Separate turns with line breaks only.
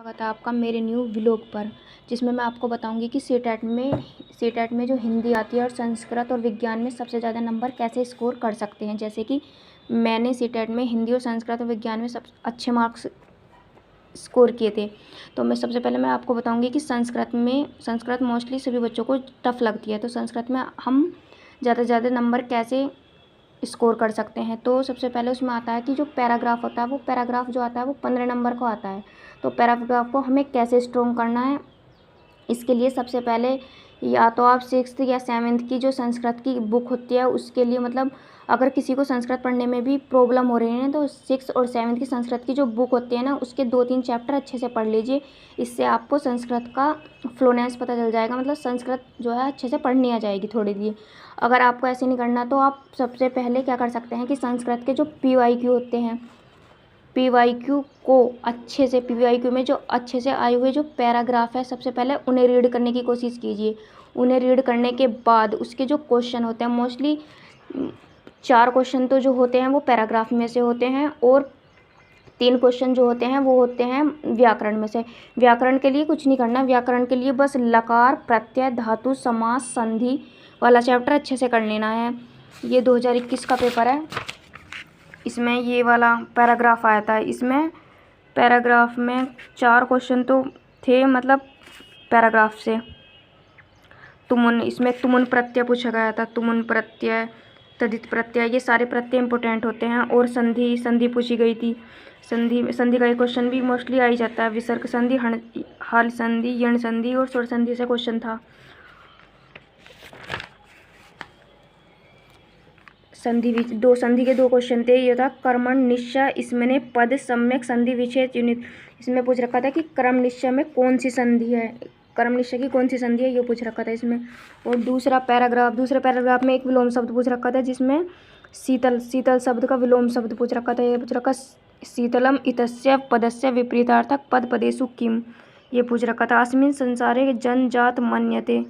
स्वागत है आपका मेरे न्यू व्लॉग पर, जिसमें मैं आपको बताऊंगी कि सीटेट में जो हिंदी आती है और संस्कृत और विज्ञान में सबसे ज़्यादा नंबर कैसे स्कोर कर सकते हैं। जैसे कि मैंने सीटेट में हिंदी और संस्कृत और विज्ञान में सब अच्छे मार्क्स स्कोर किए थे। तो सबसे पहले मैं आपको बताऊँगी कि संस्कृत मोस्टली सभी बच्चों को टफ लगती है। तो संस्कृत में हम ज़्यादा से ज़्यादा नंबर कैसे स्कोर कर सकते हैं। तो सबसे पहले उसमें आता है कि जो पैराग्राफ होता है, वो पैराग्राफ जो आता है वो 15 नंबर को आता है। तो पैराग्राफ को हमें कैसे स्ट्रॉन्ग करना है, इसके लिए सबसे पहले या तो आप 6th या 7th की जो संस्कृत की बुक होती है उसके लिए, मतलब अगर किसी को संस्कृत पढ़ने में भी प्रॉब्लम हो रही है तो 6th और 7th की संस्कृत की जो बुक होती है ना, उसके 2-3 चैप्टर अच्छे से पढ़ लीजिए। इससे आपको संस्कृत का फ्लुएंस पता चल जाएगा, मतलब संस्कृत जो है अच्छे से पढ़नी आ जाएगी थोड़ी दी। अगर आपको ऐसे नहीं करना तो आप सबसे पहले क्या कर सकते हैं कि संस्कृत के जो PYQ होते हैं, PYQ को अच्छे से, PYQ में जो अच्छे से आए हुए जो पैराग्राफ है, सबसे पहले उन्हें रीड करने की कोशिश कीजिए। उन्हें रीड करने के बाद उसके जो क्वेश्चन होते हैं, मोस्टली 4 क्वेश्चन तो जो होते हैं वो पैराग्राफ में से होते हैं और 3 क्वेश्चन जो होते हैं वो होते हैं व्याकरण में से। व्याकरण के लिए कुछ नहीं करना, व्याकरण के लिए बस लकार, प्रत्यय, धातु, समास, संधि वाला चैप्टर अच्छे से कर लेना है। ये 2021 का पेपर है, इसमें ये वाला पैराग्राफ आया था। इसमें पैराग्राफ में 4 क्वेश्चन तो थे, मतलब पैराग्राफ से। इसमें तुमुन प्रत्यय पूछा गया था, तुमुन प्रत्यय, तदित प्रत्यय, ये सारे प्रत्यय इंपॉर्टेंट होते हैं। और संधि पूछी गई थी। संधि का एक क्वेश्चन भी मोस्टली आ ही जाता है। विसर्ग संधि, हल संधि, यण संधि और स्वर संधि से क्वेश्चन था। संधि के 2 क्वेश्चन थे। ये था कर्मण निश्चय, इसमें पद सम्यक संधि विच्छेद यूनिट। इसमें पूछ रखा था कि कर्म निश्चय में कौन सी संधि है, कर्म निश्चय की कौन सी संधि है, ये पूछ रखा था इसमें। और दूसरे पैराग्राफ में एक विलोम शब्द पूछ रखा था, जिसमें शीतल शब्द का विलोम शब्द पूछ रखा था। ये पूछ रखा शीतलम इतस्य पदस्य विपरीतार्थक पद पदेषु किम, ये पूछ रखा था। अस्मिन् संसारे जन जात मन्यते,